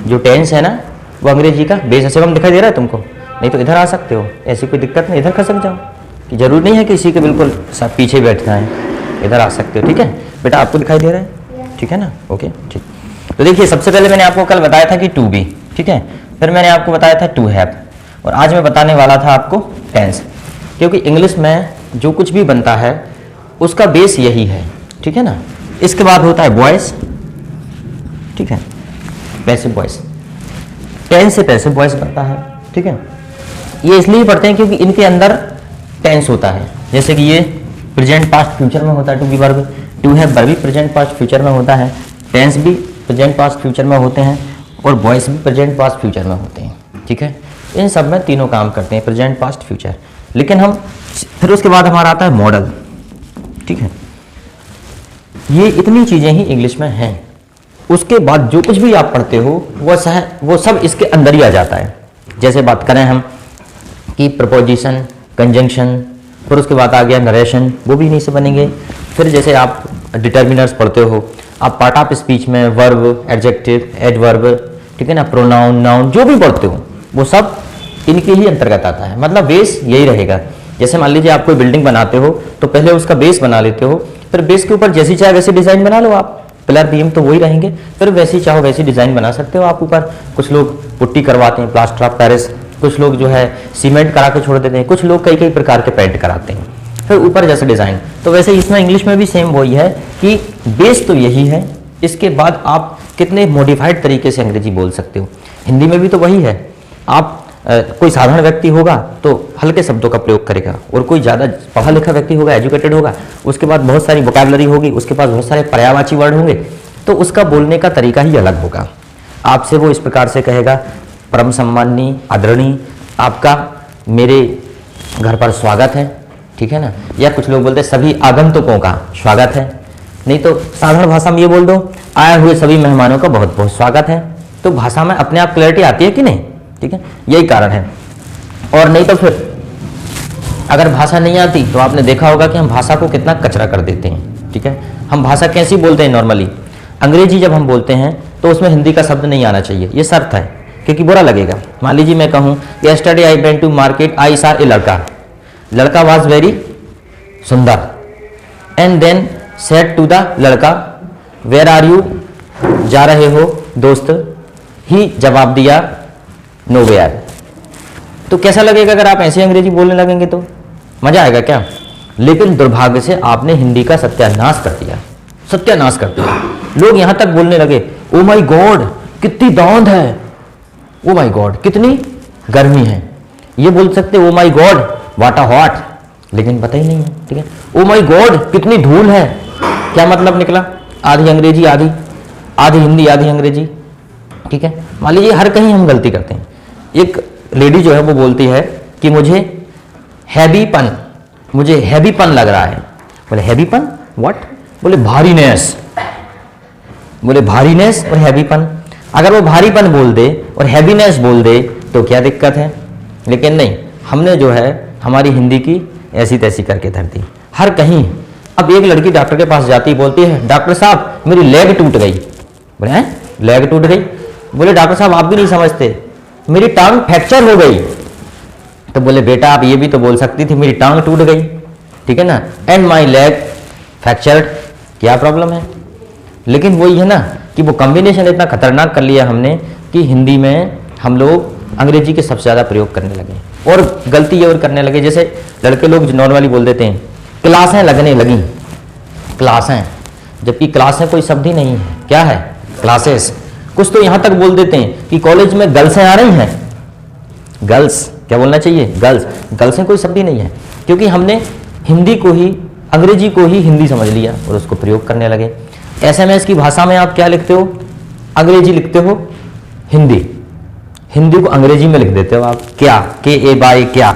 जो टेंस है ना वो अंग्रेजी का बेस ऐसे दिखाई दे रहा है तुमको, नहीं तो इधर आ सकते हो, ऐसी कोई दिक्कत नहीं, इधर खसक जाओ, कि जरूरी नहीं है कि इसी के बिल्कुल सब पीछे बैठना है, इधर आ सकते हो। ठीक है बेटा, आपको दिखाई दे रहा है, ठीक है ना, ओके ठीक। तो देखिए सबसे पहले मैंने आपको कल बताया था कि टू बी, ठीक है, फिर मैंने आपको बताया था टू हैव, और आज मैं बताने वाला था आपको टेंस, क्योंकि इंग्लिश में जो कुछ भी बनता है उसका बेस यही है, ठीक है ना। इसके बाद होता है वॉइस, ठीक है, पैसिव वॉइस, टेंस से पैसिव वॉइस बनता है, ठीक है। ये इसलिए पढ़ते हैं क्योंकि इनके अंदर टेंस होता है, जैसे कि ये प्रेजेंट पास्ट फ्यूचर में होता है to be verb, to have verb भी प्रेजेंट पास्ट फ्यूचर में होता है, टेंस भी प्रेजेंट पास्ट फ्यूचर में होते हैं, और वॉइस भी प्रेजेंट पास्ट फ्यूचर में होते हैं, ठीक है। इन सब में तीनों काम करते हैं, प्रेजेंट पास्ट फ्यूचर। लेकिन हम फिर उसके बाद हमारा आता है मॉडल, ठीक है। ये इतनी चीजें ही इंग्लिश में हैं, उसके बाद जो कुछ भी आप पढ़ते हो वो सब इसके अंदर ही आ जाता है। जैसे बात करें हम कि प्रपोजिशन, कंजंक्शन, फिर उसके बाद आ गया नरेशन, वो भी इन्हीं से बनेंगे। फिर जैसे आप डिटर्मिनर्स पढ़ते हो, आप पार्ट ऑफ स्पीच में वर्ब, एडजेक्टिव, एडवर्ब, ठीक है ना, प्रोनाउन, नाउन, जो भी पढ़ते हो वो सब इनके ही अंतर्गत आता है, मतलब बेस यही रहेगा। जैसे मान लीजिए आप कोई बिल्डिंग बनाते हो तो पहले उसका बेस बना लेते हो, फिर बेस के ऊपर जैसी चाहे वैसी डिजाइन बना लो आप, पिलर बीम तो वही रहेंगे, फिर वैसी चाहो वैसी डिजाइन बना सकते हो आप ऊपर। कुछ लोग पुट्टी करवाते हैं, प्लास्टर ऑफ पेरिस, कुछ लोग जो है सीमेंट करा के छोड़ देते हैं, कुछ लोग कई कई प्रकार के पेंट कराते हैं, फिर ऊपर जैसे डिजाइन। तो वैसे इसमें इंग्लिश में भी सेम वही है कि बेस तो यही है, इसके बाद आप कितने मॉडिफाइड तरीके से अंग्रेजी बोल सकते हो। हिंदी में भी तो वही है, आप कोई साधारण व्यक्ति होगा तो हल्के शब्दों का प्रयोग करेगा, और कोई ज़्यादा पढ़ा लिखा व्यक्ति होगा, एजुकेटेड होगा, उसके बाद बहुत सारी वोकैबुलरी होगी, उसके पास बहुत सारे पर्यायवाची वर्ड होंगे, तो उसका बोलने का तरीका ही अलग होगा। आपसे वो इस प्रकार से कहेगा, परम सम्माननीय, आदरणीय, आपका मेरे घर पर स्वागत है, ठीक है ना। या कुछ लोग बोलते हैं सभी आगंतुकों का स्वागत है, नहीं तो साधारण भाषा में ये बोल दो, आए हुए सभी मेहमानों का बहुत बहुत स्वागत है। तो भाषा में अपने आप क्लैरिटी आती है कि नहीं, ठीक है, यही कारण है। और नहीं तो फिर अगर भाषा नहीं आती तो आपने देखा होगा कि हम भाषा को कितना कचरा कर देते हैं, ठीक है। हम भाषा कैसी बोलते हैं नॉर्मली, अंग्रेजी जब हम बोलते हैं तो उसमें हिंदी का शब्द नहीं आना चाहिए, ये शर्त है, क्योंकि बुरा लगेगा। मान लीजिए मैं कहूँ yesterday I went to market, I saw a लड़का, लड़का वाज वेरी सुंदर, and then said to the लड़का वेयर आर यू, जा रहे हो दोस्त, ही जवाब दिया नो वेयर। तो कैसा लगेगा अगर आप ऐसे अंग्रेजी बोलने लगेंगे, तो मजा आएगा क्या। लेकिन दुर्भाग्य से आपने हिंदी का सत्यानाश कर दिया, सत्यानाश कर दिया। लोग यहां तक बोलने लगे, ओ माय गॉड कितनी दांद है, ओ माय गॉड कितनी गर्मी है, ये बोल सकते ओ my God what a hot, लेकिन पता ही नहीं है, ठीक है। ओ माय गॉड कितनी धूल है, क्या मतलब निकला, आधी अंग्रेजी आधी हिंदी आधी अंग्रेजी, ठीक है। मान लीजिए हर कहीं हम गलती करते हैं। एक लेडी जो है वो बोलती है कि मुझे हैवीपन लग रहा है, बोले हैवीपन व्हाट, बोले भारीनेस, बोले भारीनेस और हैवीपन। अगर वो भारीपन बोल दे और हैवीनेस बोल दे तो क्या दिक्कत है, लेकिन नहीं, हमने जो है हमारी हिंदी की ऐसी तैसी करके धर दी हर कहीं। अब एक लड़की डॉक्टर के पास जाती बोलती है डॉक्टर साहब मेरी लेग टूट गई, बोले हैं लेग टूट गई, बोले डॉक्टर साहब आप भी नहीं समझते, मेरी टांग फ्रैक्चर हो गई। तो बोले बेटा आप ये भी तो बोल सकती थी मेरी टांग टूट गई, ठीक है ना, एंड माई लेग फ्रैक्चर्ड, क्या प्रॉब्लम है। लेकिन वही है ना कि वो कॉम्बिनेशन इतना खतरनाक कर लिया हमने कि हिंदी में हम लोग अंग्रेजी के सबसे ज़्यादा प्रयोग करने लगे, और गलती ये और करने लगे, जैसे लड़के लोग नॉर्मली बोल देते हैं क्लासें लगने लगी, क्लासें, जबकि क्लासें कोई शब्द ही नहीं है, क्या है क्लासेस। कुछ तो यहाँ तक बोल देते हैं कि कॉलेज में गर्ल्सें आ रही हैं, गर्ल्स क्या बोलना चाहिए, गर्ल्स, गर्ल्सें कोई शब्द ही नहीं है, क्योंकि हमने हिंदी को ही अंग्रेजी को ही हिंदी समझ लिया और उसको प्रयोग करने लगे। एसएमएस की भाषा में आप क्या लिखते हो, अंग्रेजी लिखते हो, हिंदी, हिंदी को अंग्रेजी में लिख देते हो आप, क्या, के ए बाय क्या,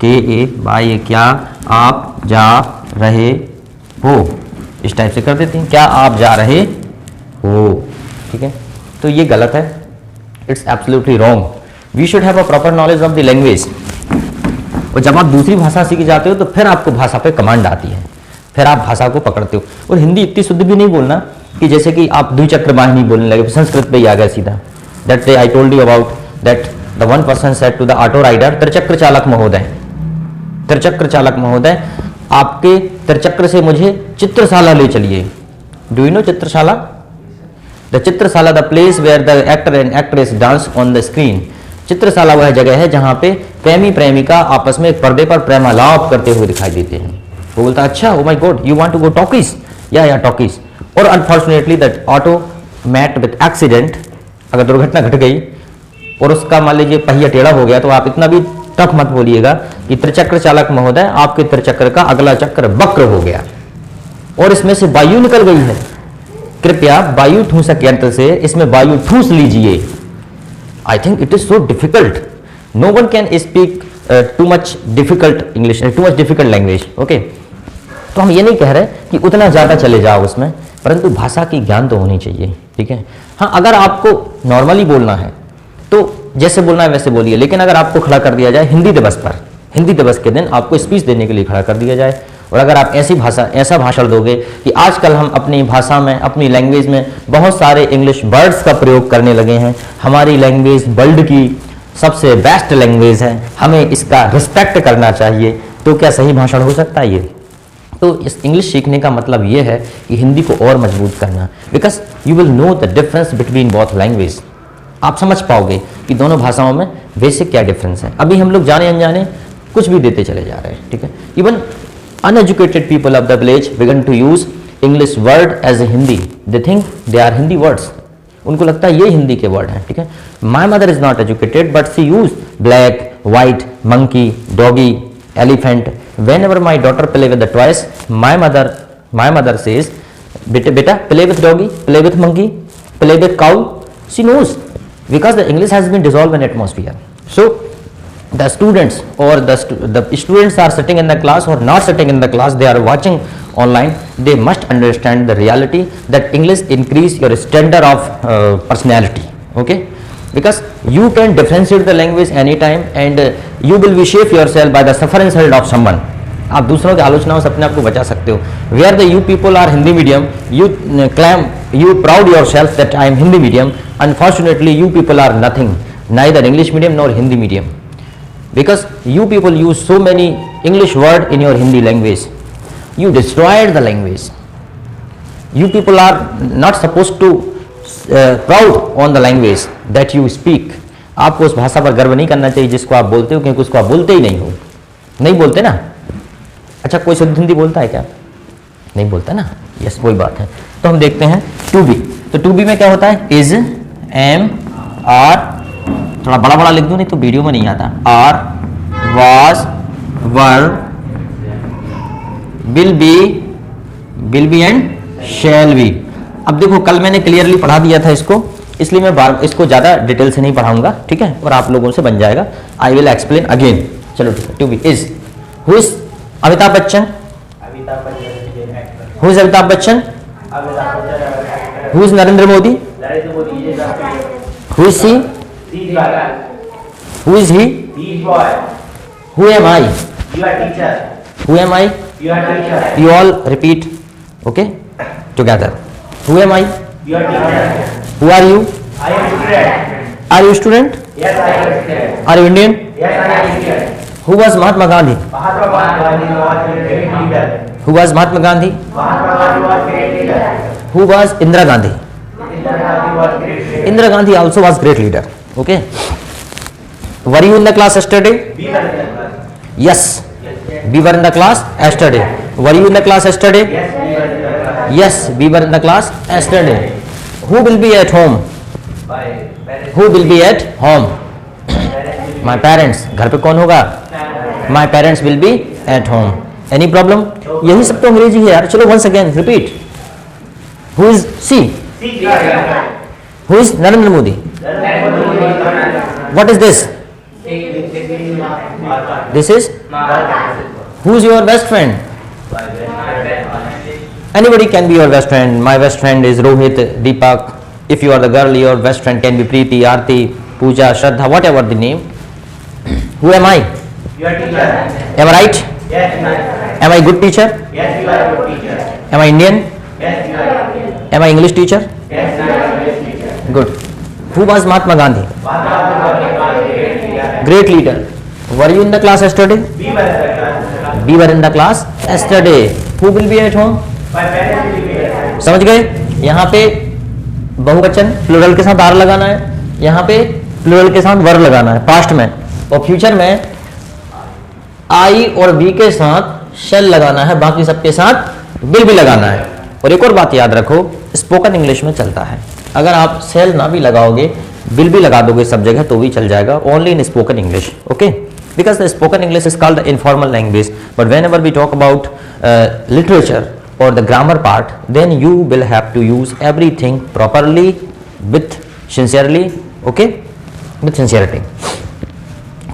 के ए बाय क्या आप जा रहे हो, इस टाइप से कर देते हैं, क्या आप जा रहे हो, ठीक है। तो ये गलत है, it's absolutely wrong. We should have a proper knowledge of the language. और जब आप दूसरी भाषा सीख जाते हो तो फिर आपको भाषा पे कमांड आती है, फिर आप भाषा को पकड़ते हो। और हिंदी इतनी शुद्ध भी नहीं बोलना कि जैसे कि आप द्विचक्र वाहिनी बोलने लगे, संस्कृत पे ही आ गया सीधा, that day I told you about that the one person said to the auto rider, त्रिचक्र चालक महोदय, त्रिचक्र चालक महोदय, आपके त्रिचक्र से मुझे चित्रशाला ले चलिए। डू यू नो चित्रशाला? द चित्रशाला the place where the actor and actress dance on the screen. चित्रशाला वह जगह है जहां पे प्रेमी प्रेमिका आपस में एक पर्दे पर प्रेमालाप करते हुए दिखाई देते हैं। वो बोलता अच्छा, oh my God, you want to go talkies? या टॉकीज। और unfortunately that auto met with accident, अगर दुर्घटना घट गई और उसका मान लीजिए पहिया टेढ़ा हो गया, तो आप इतना भी टफ मत बोलिएगा कि त्रिचक्र चालक महोदय आपके त्रिचक्र का अगला चक्र वक्र हो गया और इसमें से वायु निकल गई है, कृपया वायु ठूंसक यंत्र से इसमें वायु ठूंस लीजिए। I think it is so difficult, no one can speak too much difficult English, too much difficult language. Okay, तो हम ये नहीं कह रहे कि उतना ज़्यादा चले जाओ उसमें, परंतु भाषा की ज्ञान तो होनी चाहिए, ठीक है। हाँ, अगर आपको नॉर्मली बोलना है तो जैसे बोलना है वैसे बोलिए, लेकिन अगर आपको खड़ा कर दिया जाए हिंदी दिवस पर, हिंदी दिवस के दिन आपको स्पीच देने के लिए खड़ा कर दिया जाए, और अगर आप ऐसा भाषण दोगे कि आजकल हम अपनी भाषा में, अपनी लैंग्वेज में बहुत सारे इंग्लिश वर्ड्स का प्रयोग करने लगे हैं, हमारी लैंग्वेज वर्ल्ड की सबसे बेस्ट लैंग्वेज है, हमें इसका रिस्पेक्ट करना चाहिए, तो क्या सही भाषण हो सकता है ये? तो इस इंग्लिश सीखने का मतलब ये है कि हिंदी को और मजबूत करना, because you will know the difference between both language. आप समझ पाओगे कि दोनों भाषाओं में बेसिक क्या डिफरेंस है। अभी हम लोग जाने अनजाने कुछ भी देते चले जा रहे हैं, ठीक है। Even uneducated people of the village began to use English word as a Hindi. They think they are Hindi words. उनको लगता है ये हिंदी के वर्ड हैं, ठीक है। My mother is not educated but she used black, white, monkey, doggy, elephant. Whenever my daughter play with the toys, my mother says, beta play with doggy, play with monkey, play with cow. She knows because the English has been dissolved in atmosphere. So the students or the students are sitting in the class or not sitting in the class, they are watching online, they must understand the reality that English increase your standard of personality, okay, because you can differentiate the language anytime and you will be shape yourself by the sufferance of someone. आप दूसरों की आलोचनाओं से अपने आप को बचा सकते हो। Where the you people are Hindi medium, you claim, you proud yourself that I am Hindi medium. Unfortunately, you people are nothing, neither English medium nor Hindi medium. Because you people use so many English word in your Hindi language, you destroyed the language. You people are not supposed to proud on the language that you speak. आपको उस भाषा पर गर्व नहीं करना चाहिए जिसको आप बोलते हो, क्योंकि उसको आप बोलते ही नहीं हो। नहीं बोलते ना? अच्छा, कोई शुद्ध हिंदी बोलता है क्या? नहीं बोलता ना? यस, वही बात है। तो हम देखते हैं टू बी। तो टू बी में क्या होता है? इज, एम, आर, थोड़ा बड़ा बड़ा लिख दूं नहीं तो वीडियो में नहीं आता। Are, was, were, will be and shall be. अब देखो, कल मैंने क्लियरली पढ़ा दिया था इसको, इसलिए मैं इसको ज्यादा डिटेल से नहीं पढ़ाऊंगा, ठीक है, और आप लोगों से बन जाएगा। I will explain again. चलो ठीक है। To be is, who is Amitabh Bachchan? Who is Amitabh Bachchan? Who is Narendra Modi? Who is she? Who is he? Who am I? You are teacher. Who am I? You are teacher. You all repeat, okay, together. Who am I? You are teacher. Who are you? I am student. Are you student? Yes, I am student. Are you Indian? Yes, I am Indian. Who was Mahatma Gandhi? Mahatma Gandhi was a great leader. Who was Mahatma Gandhi? Mahatma Gandhi was great leader. Who was Indira Gandhi? Indira Gandhi was great leader. Indira Gandhi also was great leader. Okay. Were you in the class yesterday? We were in the class. Yes. We were in the class yesterday. Were you in the class yesterday? Yes, we were in the class. Yes, we were in the class yesterday. Who will be at home? My parents. Who will be at home? My parents. घर पे कौन होगा? My parents will be at home. Any problem? यही सब तो अंग्रेजी है यार। चलो once again repeat. Who is C? Who is Narendra Modi? What is this? This is? Who is your best friend? Anybody can be your best friend. My best friend is Rohit, Deepak. If you are the girl, your best friend can be Preeti, Aarti, Pooja, Shraddha, whatever the name. Who am I? You are teacher. Am I right? Yes, you are. Am I good teacher? Yes, you are a good teacher. Am I Indian? Yes, you are Indian. Am I English teacher? Yes, you are English teacher. Good. Who was Mahatma Gandhi? Great leader. Were you in the class yesterday? We were in the class yesterday. Who will be at home? समझ गए? यहाँ पे बहुवचन plural के साथ are लगाना है, यहाँ पे प्लूरल के साथ वर लगाना है पास्ट में, और फ्यूचर में आई और बी के साथ शेल लगाना है, बाकी सबके साथ विल भी लगाना है। और एक और बात याद रखो, स्पोकन इंग्लिश में चलता है, अगर आप शेल ना भी लगाओगे विल भी लगा दोगे सब जगह तो भी चल जाएगा, only in spoken English, okay? Because the spoken English is called the informal language, but whenever we talk about literature or the grammar part, then you will have to use everything properly with sincerely, okay? With sincerity.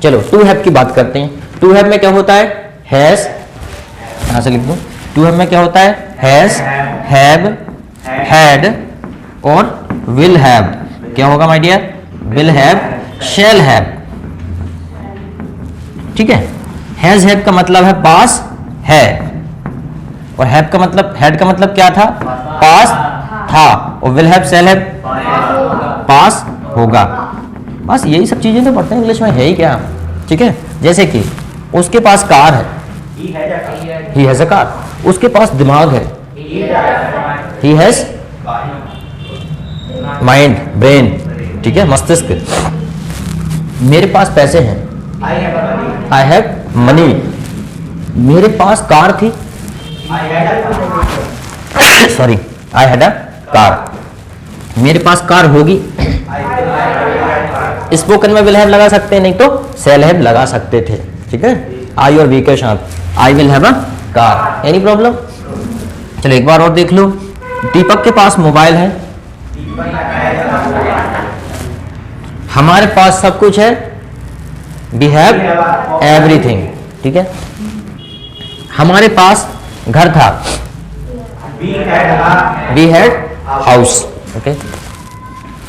चलो to have की बात करते हैं। to have में क्या होता है? has, यहाँ से लिख दूँ, to have में क्या होता है? has, have, had और will have। क्या होगा my dear? will have, shall have, ठीक है? हैज हैव का मतलब है पास है, और हैव का मतलब, हैड का मतलब क्या था? पास था, और will have shall have pass होगा। बस यही सब चीजें तो पढ़ते हैं इंग्लिश में, है ही क्या, ठीक है? जैसे कि उसके पास कार है, ही हैज अ कार, उसके पास दिमाग है, ही हैज माइंड, ब्रेन, ठीक है, मस्तिष्क। मेरे पास पैसे हैं, आई हैव मनी, मेरे पास कार थी, sorry I had a car, मेरे पास कार होगी। स्पोकन में विल हैव लगा सकते हैं, नहीं तो शैल हैव लगा सकते थे, ठीक है? आई और वी के साथ आई will have a car, any problem? चलो एक बार और देख लो, दीपक के पास मोबाइल है, हमारे पास सब कुछ है, वी हैव एवरीथिंग, ठीक है? हमारे पास घर था, वी हैड हाउस, ओके?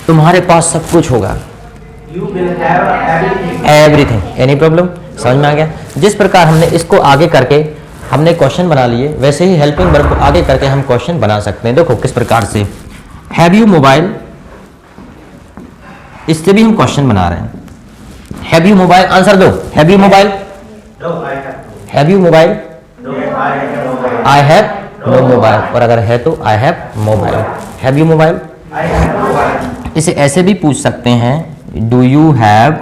तुम्हारे पास सब कुछ होगा, एवरीथिंग, एनी प्रॉब्लम? समझ में आ गया? जिस प्रकार हमने इसको आगे करके हमने क्वेश्चन बना लिए, वैसे ही हेल्पिंग वर्ब को आगे करके हम क्वेश्चन बना सकते हैं। देखो किस प्रकार से, हैव यू मोबाइल, इससे भी हम क्वेश्चन बना रहे हैं। हैव यू मोबाइल, आंसर दो, have you mobile? Have you mobile? I have no mobile, और अगर है तो I have mobile. Have you mobile? इसे ऐसे भी पूछ सकते हैं, do you have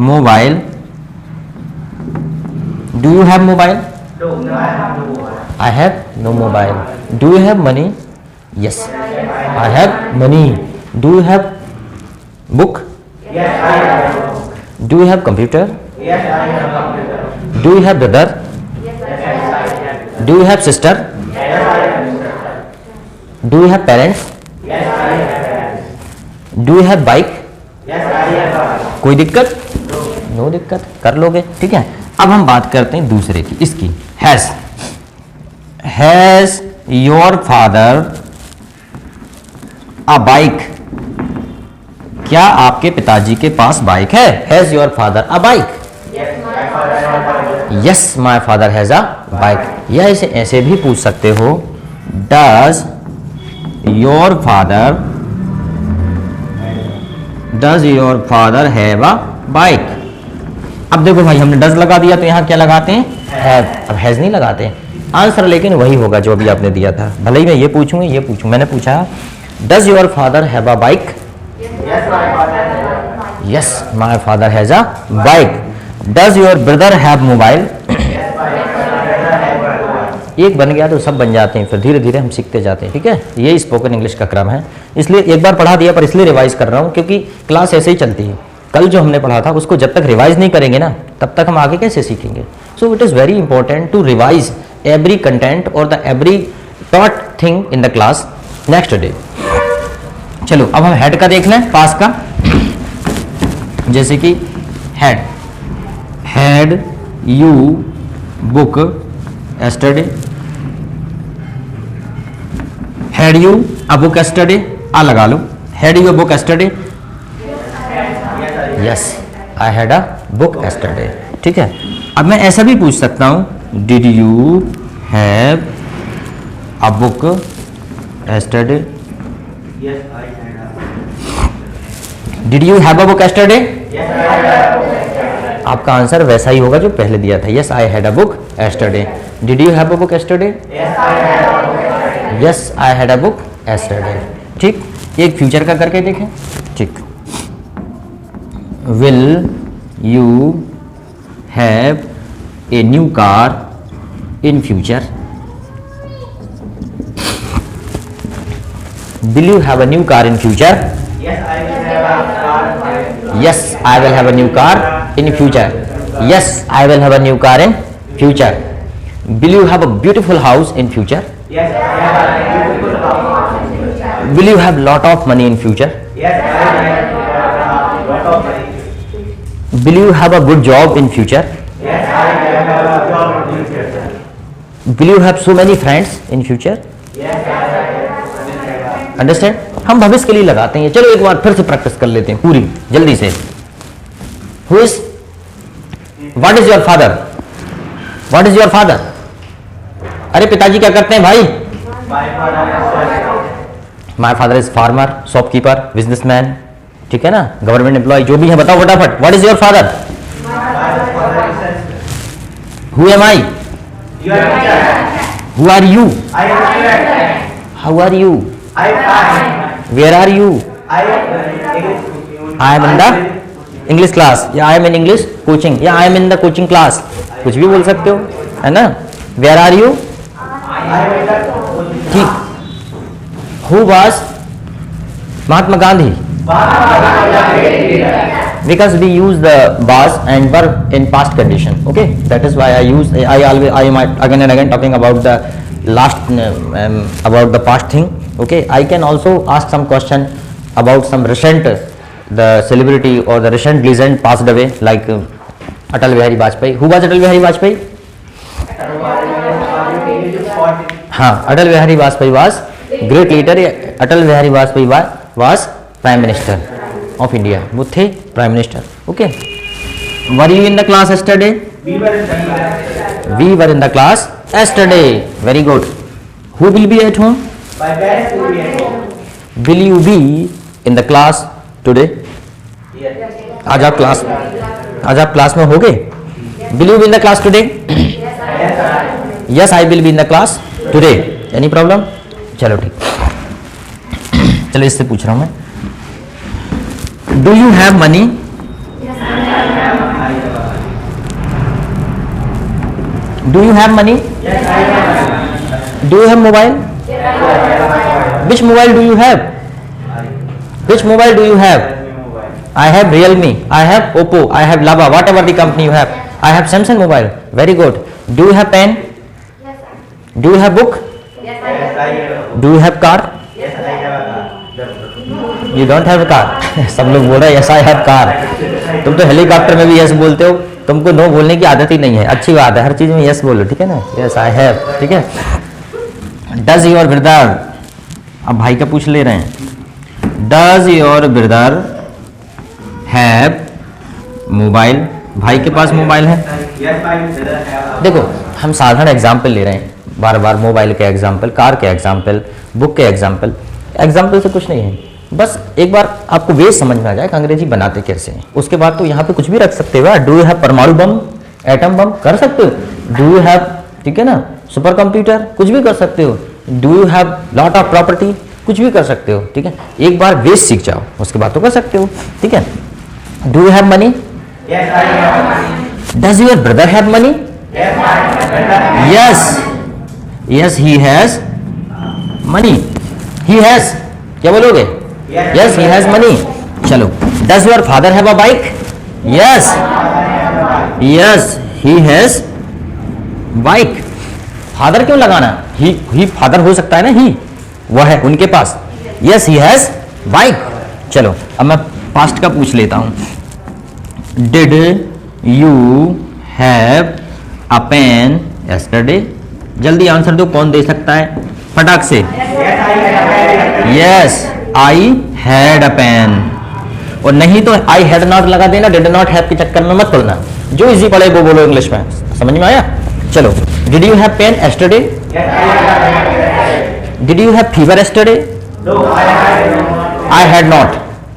mobile? Do you have mobile? I have no mobile. Do you have money? Yes, I have money. Do you have book? Do you have computer? Do you have brother? Do you have sister? Do you have parents? Do you have bike? कोई दिक्कत? No दिक्कत, कर लोगे, ठीक है? अब हम बात करते हैं दूसरे की, इसकी, has your father a bike? क्या आपके पिताजी के पास बाइक है? Has your father a bike? Yes, my father has a bike. या इसे ऐसे भी पूछ सकते हो, does your father have a bike? अब देखो भाई, हमने डज लगा दिया तो यहाँ क्या लगाते हैं? हैव। अब हैज नहीं लगाते हैं। आंसर लेकिन वही होगा जो अभी आपने दिया था, भले ही मैं ये पूछूं ये पूछूं। मैंने पूछा does your father have a bike? Yes, my father has a bike. Does your brother have mobile? एक बन गया तो सब बन जाते हैं, फिर धीरे धीरे हम सीखते जाते हैं, ठीक है? ये स्पोकन इंग्लिश का क्रम है, इसलिए एक बार पढ़ा दिया पर इसलिए रिवाइज कर रहा हूँ क्योंकि क्लास ऐसे ही चलती है। कल जो हमने पढ़ा था उसको जब तक रिवाइज नहीं करेंगे ना, तब तक हम आगे कैसे सीखेंगे? So it is very important to revise every content और the every taught thing in the class next day. चलो अब हम हेड का देख लें, पास का। जैसे कि had you book yesterday? Had you a book yesterday? आ लगा लो, had you a book yesterday? Yes, I had a book yesterday, ठीक है? अब मैं ऐसा भी पूछ सकता हूं, did you have a book yesterday? Did you have a book yesterday? Yes, I have a book yesterday. आपका आंसर वैसा ही होगा जो पहले दिया था. Yes I had a book yesterday. Did you have a book yesterday? Yes, I have a book yesterday. Yes I had a book yesterday. ठीक, एक future का करके देखें. ठीक, will you have a new car in future? Will you have a new car in future? Yes, I will have a car in future. Yes, I will have a new car in future. Yes, I will have a new car in future. Will you have a beautiful house in future? Yes, I have a beautiful house in future. Will you have lot of money in future? Yes, I will have a lot of money. Will you have a good job in future? Yes, I will have a job in future. Will you have so many friends in future? Yes, I will have. Understand? हम भविष्य के लिए लगाते हैं. चलो एक बार फिर से प्रैक्टिस कर लेते हैं पूरी जल्दी से. Who is? What is your father? What is your father? अरे पिताजी क्या करते हैं भाई? My father is My father is farmer, shopkeeper, businessman. ठीक है ना, गवर्नमेंट एम्प्लॉय, जो भी है बताओ फटाफट. What is your father? Who am I? You are teacher. Who are you? I am student. How are you? I am fine. Where are you? I am English. I am in the English class. या I am in English coaching. या I am in the coaching class. कुछ भी बोल सकते हो, है ना? Where are you? I am in the ठीक. Who was Mahatma Gandhi? Because we use the was and were in past condition. Okay, that is why I am again and again talking about the last about the past thing. Okay, I can also ask some question about some recent the celebrity or the recent legend passed away like Atal Bihari Vajpayee. Who was Atal Bihari Vajpayee? हाँ, Atal Bihari Vajpayee was great leader. Atal Bihari Vajpayee was prime minister of India. वो थे prime minister. Okay. Were you in the class yesterday? We were in the class. We were in the class yesterday. Very good. Who will be at home? My parents will be at home. Will you be in the class today? Yes. आज आप class में होगे? Will you be in the class today? Yes, I will be in the class today. Any problem? चलो ठीक. चलो इससे पूछ रहा हूँ मैं. Do you have money? Do you have money? Do you have mobile? Which mobile do you have? Which mobile do you have? I have Realme, I have Oppo, I have Lava, whatever the company you have. I have Samsung mobile. Very good. Do you have pen? Do you have book? Yes, I have. Do you have car? Yes, I have a car. You don't have a car. सब लोग बोल रहे हैं yes I have car. तुम तो helicopter में भी yes बोलते हो. तुमको नो बोलने की आदत ही नहीं है. अच्छी बात है, हर चीज में yes बोलो, ठीक है ना? Yes I have, ठीक है? Does your brother? अब भाई का पूछ ले रहे हैं. Does your brother have mobile? भाई के पास मोबाइल है. Yes, my brother have a. देखो हम साधारण एग्जाम्पल ले रहे हैं, बार बार मोबाइल के एग्जाम्पल, कार के एग्जाम्पल, बुक के एग्जाम्पल. एग्जाम्पल से कुछ नहीं है, बस एक बार आपको वे समझ में आ जाए कि अंग्रेजी बनाते कैसे हैं. उसके बाद तो यहाँ पे कुछ भी रख सकते हो. डू यू हैव परमाणु बम, एटम बम कर सकते हो. डू यू हैव, ठीक है ना, सुपर कंप्यूटर, कुछ भी कर सकते हो. Do you have lot of property, कुछ भी कर सकते हो. ठीक है, एक बार बेस सीख जाओ, उसके बाद तो कर सकते हो. ठीक है. Do you have money? Yes, I have money. Does your brother have money? Yes, my brother. Yes, yes, he has money. He has. क्या बोलोगे? Yes, he has money. चलो. Does your father have a bike? Yes. Yes, he has bike. Father क्यों लगाना? He father हो सकता है ना? He वह है उनके पास. Yes, he has bike. चलो अब मैं पास्ट का पूछ लेता हूँ. Did you have a pen yesterday? जल्दी आंसर दो, कौन दे सकता है फटाक से? Yes, I had a pen. और नहीं तो I had not लगा देना, did not have के चक्कर में मत पड़ना. जो इजी पड़े वो बोलो इंग्लिश में. समझ में आया? चलो. Did you have pen yesterday? Yes, Did you have fever yesterday? no, I I had not.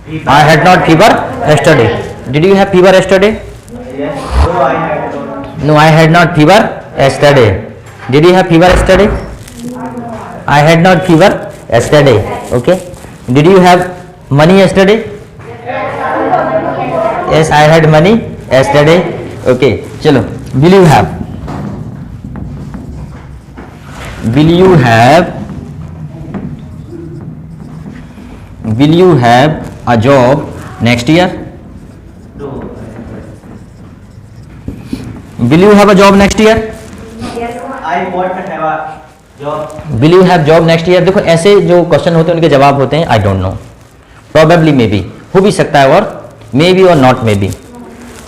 I had not fever yesterday. Did you have fever yesterday? Yes. No, I had not. No, I had not fever yesterday. Did you have fever yesterday? I had not fever yesterday. Okay. Did you have money yesterday? Yes, I had money yesterday. Okay. चलो. Will you have? Will you have? Will you have a job next year? No. Will you have a job next year? I want to have a job. Will you have job next year? देखो ऐसे जो question होते हैं उनके जवाब होते हैं I don't know, probably, may be, हो भी सकता है, और मे बी और नॉट मे बी,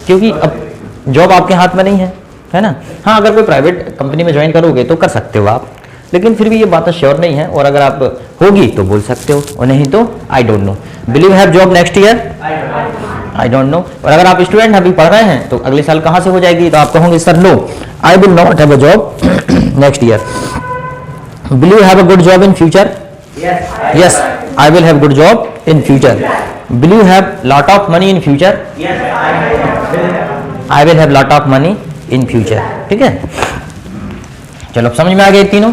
क्योंकि अब जॉब आपके हाथ में नहीं है ना। हाँ, अगर कोई प्राइवेट कंपनी में ज्वाइन करोगे तो कर सकते हो आप, लेकिन फिर भी ये बात श्योर नहीं है, और अगर आप होगी तो बोल सकते हो, और नहीं तो I don't know. Will you have job next year? I don't know. और अगर आप स्टूडेंट अभी पढ़ रहे हैं तो अगले साल कहाँ से हो जाएगी, तो आप कहोगे sir no, I will not have a job next year. Will you have a good job in future? Yes. Yes, I will have good job in future. Will you have lot of money in future? Yes, I will have lot of money in future. ठीक है, चलो समझ में आ गए तीनों।